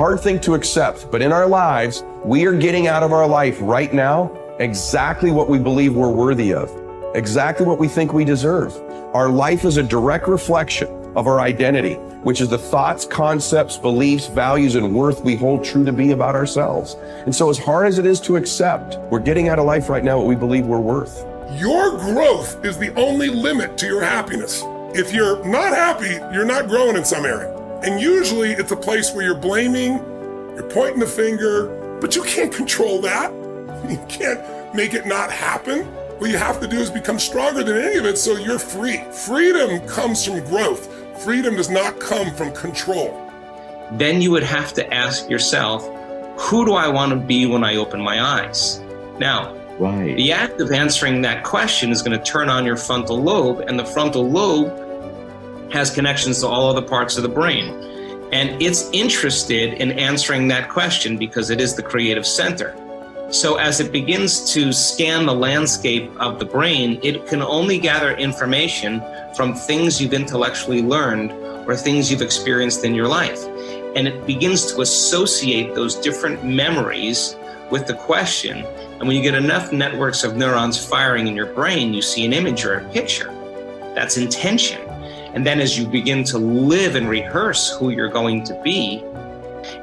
Hard thing to accept, but in our lives, we are getting out of our life right now exactly what we believe we're worthy of, exactly what we think we deserve. Our life is a direct reflection of our identity, which is the thoughts, concepts, beliefs, values, and worth we hold true to be about ourselves. And so as hard as it is to accept, we're getting out of life right now what we believe we're worth. Your growth is the only limit to your happiness. If you're not happy, you're not growing in some area. And usually it's a place where you're blaming, you're pointing the finger, but you can't control that. You can't make it not happen. What you have to do is become stronger than any of it so you're free. Freedom comes from growth. Freedom does not come from control. Then you would have to ask yourself, who do I want to be when I open my eyes? Now, the act of answering that question is going to turn on your frontal lobe, and the frontal lobe has connections to all other parts of the brain. And it's interested in answering that question because it is the creative center. So as it begins to scan the landscape of the brain, it can only gather information from things you've intellectually learned or things you've experienced in your life. And it begins to associate those different memories with the question. And when you get enough networks of neurons firing in your brain, you see an image or a picture. That's intention. And then as you begin to live and rehearse who you're going to be,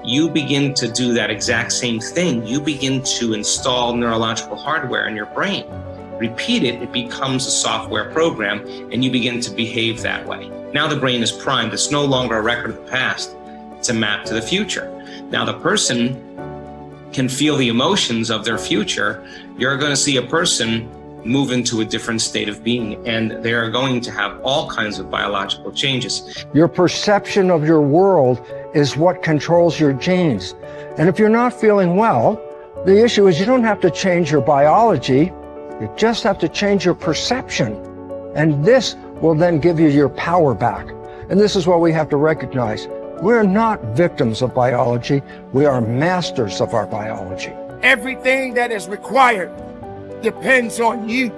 you begin to do that exact same thing. You begin to install neurological hardware in your brain. Repeat it, it becomes a software program, and you begin to behave that way. Now the brain is primed. It's no longer a record of the past. It's a map to the future. Now the person can feel the emotions of their future. You're going to see a person move into a different state of being, and they are going to have all kinds of biological changes. Your perception of your world is what controls your genes. And if you're not feeling well, the issue is you don't have to change your biology, you just have to change your perception. And this will then give you your power back. And this is what we have to recognize. We're not victims of biology, we are masters of our biology. Everything that is required depends on you.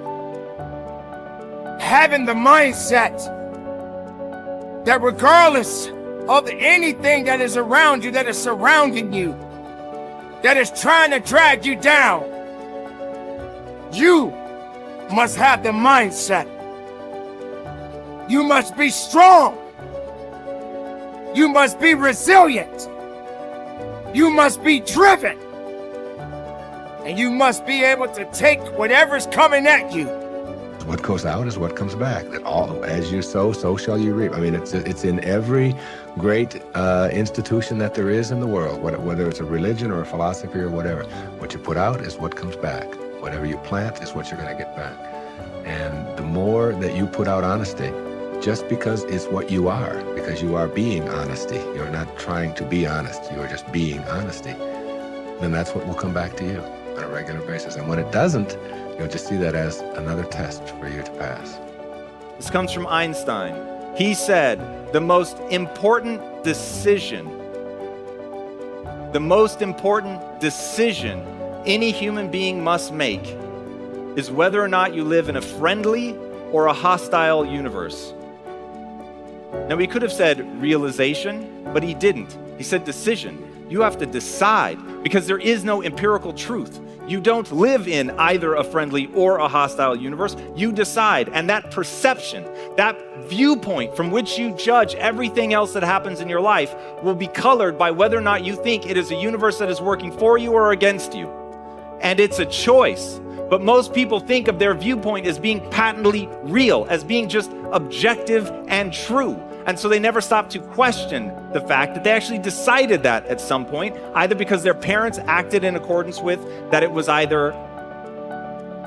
Having the mindset that regardless of anything that is around you, that is surrounding you, that is trying to drag you down, you must have the mindset. You must be strong. You must be resilient. You must be driven. And you must be able to take whatever's coming at you. What goes out is what comes back. That all, as you sow, so shall you reap. I mean, it's in every great institution that there is in the world, whether it's a religion or a philosophy or whatever. What you put out is what comes back. Whatever you plant is what you're going to get back. And the more that you put out honesty, just because it's what you are, because you are being honesty, you're not trying to be honest, you are just being honesty, then that's what will come back to you on a regular basis. And when it doesn't, you'll just see that as another test for you to pass. This comes from Einstein. He said, the most important decision any human being must make is whether or not you live in a friendly or a hostile universe. Now, he could have said realization, but he didn't. He said decision. You have to decide, because there is no empirical truth. You don't live in either a friendly or a hostile universe. You decide, and that perception, that viewpoint from which you judge everything else that happens in your life will be colored by whether or not you think it is a universe that is working for you or against you. And it's a choice. But most people think of their viewpoint as being patently real, as being just objective and true. And so they never stop to question the fact that they actually decided that at some point, either because their parents acted in accordance with that it was either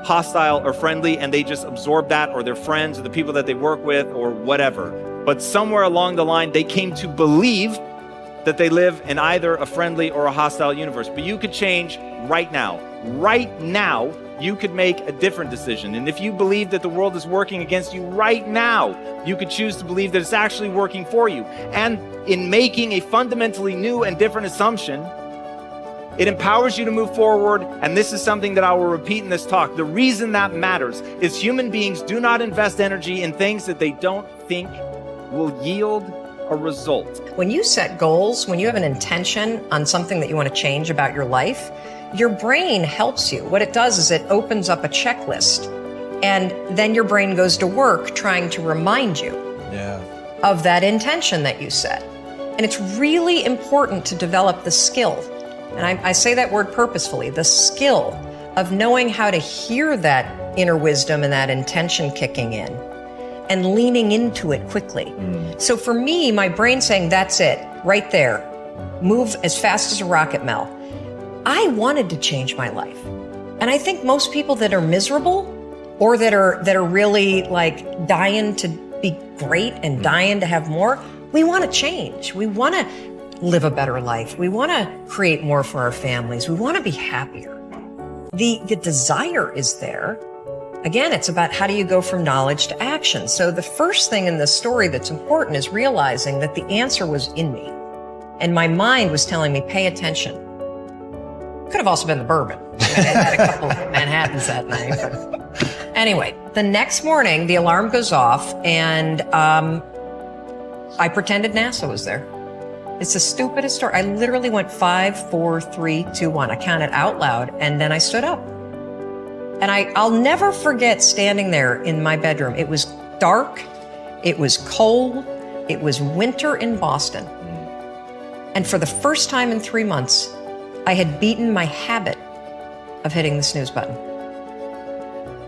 hostile or friendly, and they just absorbed that, or their friends or the people that they work with or whatever. But somewhere along the line, they came to believe that they live in either a friendly or a hostile universe. But you could change right now. Right now, you could make a different decision. And if you believe that the world is working against you right now, you could choose to believe that it's actually working for you. And in making a fundamentally new and different assumption, it empowers you to move forward. And this is something that I will repeat in this talk. The reason that matters is human beings do not invest energy in things that they don't think will yield a result. When you set goals, when you have an intention on something that you want to change about your life, your brain helps you. What it does is it opens up a checklist, and then your brain goes to work trying to remind you of that intention that you set. And it's really important to develop the skill, and I say that word purposefully, the skill of knowing how to hear that inner wisdom and that intention kicking in and leaning into it quickly. So for me, my brain saying, that's it, right there, move as fast as a rocket, Mel. I wanted to change my life. And I think most people that are miserable or that are really like dying to be great and dying to have more, we want to change. We want to live a better life. We want to create more for our families. We want to be happier. The desire is there. Again, it's about how do you go from knowledge to action. So the first thing in this story that's important is realizing that the answer was in me. And my mind was telling me, pay attention. Could have also been the bourbon. I had a couple of Manhattans that night. But anyway, the next morning, the alarm goes off, and I pretended NASA was there. It's the stupidest story. I literally went 5, 4, 3, 2, 1. I counted out loud, and then I stood up. And I'll never forget standing there in my bedroom. It was dark. It was cold. It was winter in Boston. And for the first time in 3 months, I had beaten my habit of hitting the snooze button.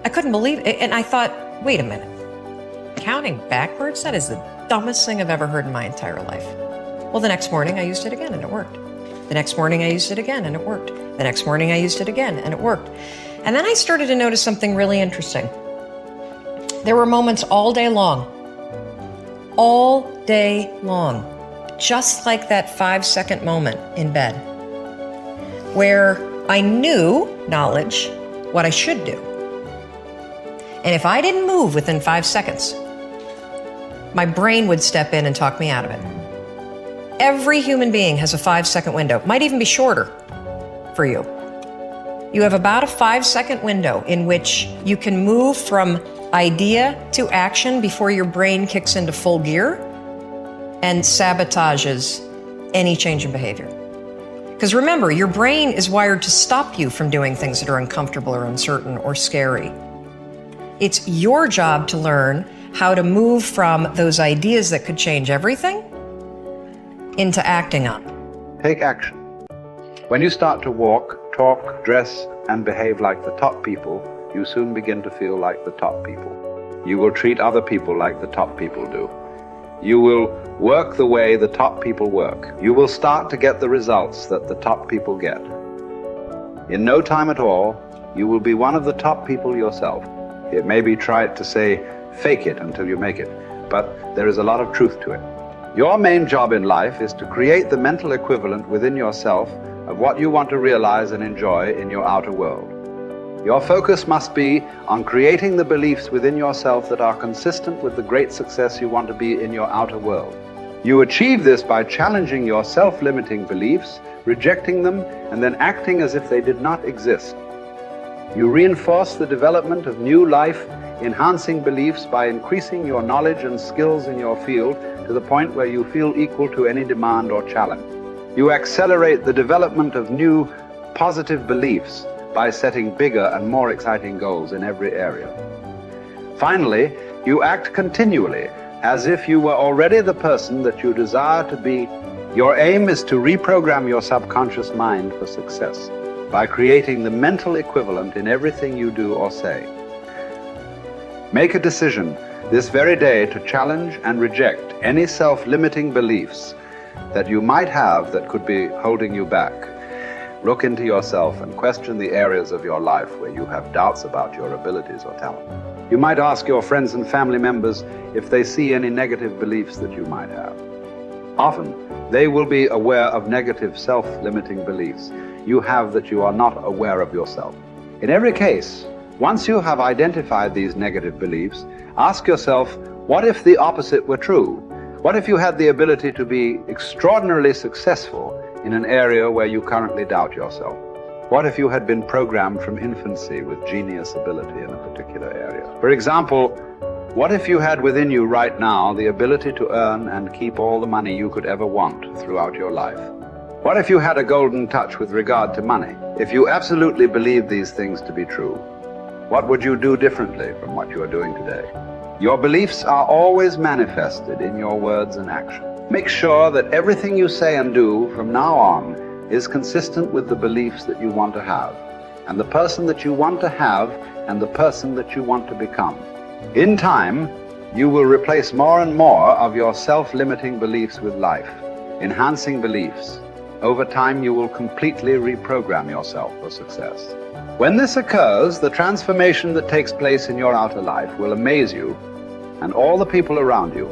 I couldn't believe it. And I thought, wait a minute. Counting backwards? That is the dumbest thing I've ever heard in my entire life. Well, the next morning I used it again and it worked. The next morning I used it again and it worked. The next morning I used it again and it worked. And then I started to notice something really interesting. There were moments all day long, just like that 5-second moment in bed, where I knew, knowledge, what I should do. And if I didn't move within 5 seconds, my brain would step in and talk me out of it. Every human being has a 5-second window, might even be shorter for you. You have about a 5-second window in which you can move from idea to action before your brain kicks into full gear and sabotages any change in behavior. Because remember, your brain is wired to stop you from doing things that are uncomfortable or uncertain or scary. It's your job to learn how to move from those ideas that could change everything into acting on. Take action. When you start to walk, talk, dress, and behave like the top people, you soon begin to feel like the top people. You will treat other people like the top people do. You will work the way the top people work. You will start to get the results that the top people get. In no time at all, you will be one of the top people yourself. It may be trite to say, fake it until you make it, but there is a lot of truth to it. Your main job in life is to create the mental equivalent within yourself of what you want to realize and enjoy in your outer world. Your focus must be on creating the beliefs within yourself that are consistent with the great success you want to be in your outer world. You achieve this by challenging your self-limiting beliefs, rejecting them, and then acting as if they did not exist. You reinforce the development of new life-enhancing beliefs by increasing your knowledge and skills in your field to the point where you feel equal to any demand or challenge. You accelerate the development of new positive beliefs by setting bigger and more exciting goals in every area. Finally, you act continually as if you were already the person that you desire to be. Your aim is to reprogram your subconscious mind for success by creating the mental equivalent in everything you do or say. Make a decision this very day to challenge and reject any self-limiting beliefs that you might have that could be holding you back. Look into yourself and question the areas of your life where you have doubts about your abilities or talent. You might ask your friends and family members if they see any negative beliefs that you might have. Often, they will be aware of negative self-limiting beliefs you have that you are not aware of yourself. In every case, once you have identified these negative beliefs, ask yourself, what if the opposite were true? What if you had the ability to be extraordinarily successful in an area where you currently doubt yourself? What if you had been programmed from infancy with genius ability in a particular area? For example, What if you had within you right now the ability to earn and keep all the money you could ever want throughout your life? What if you had a golden touch with regard to money? If you absolutely believed these things to be true, what would you do differently from what you are doing today? Your beliefs are always manifested in your words and actions. Make sure that everything you say and do from now on is consistent with the beliefs that you want to have, and the person that you want to have, and the person that you want to become. In time, you will replace more and more of your self-limiting beliefs with life, enhancing beliefs. Over time, you will completely reprogram yourself for success. When this occurs, the transformation that takes place in your outer life will amaze you and all the people around you.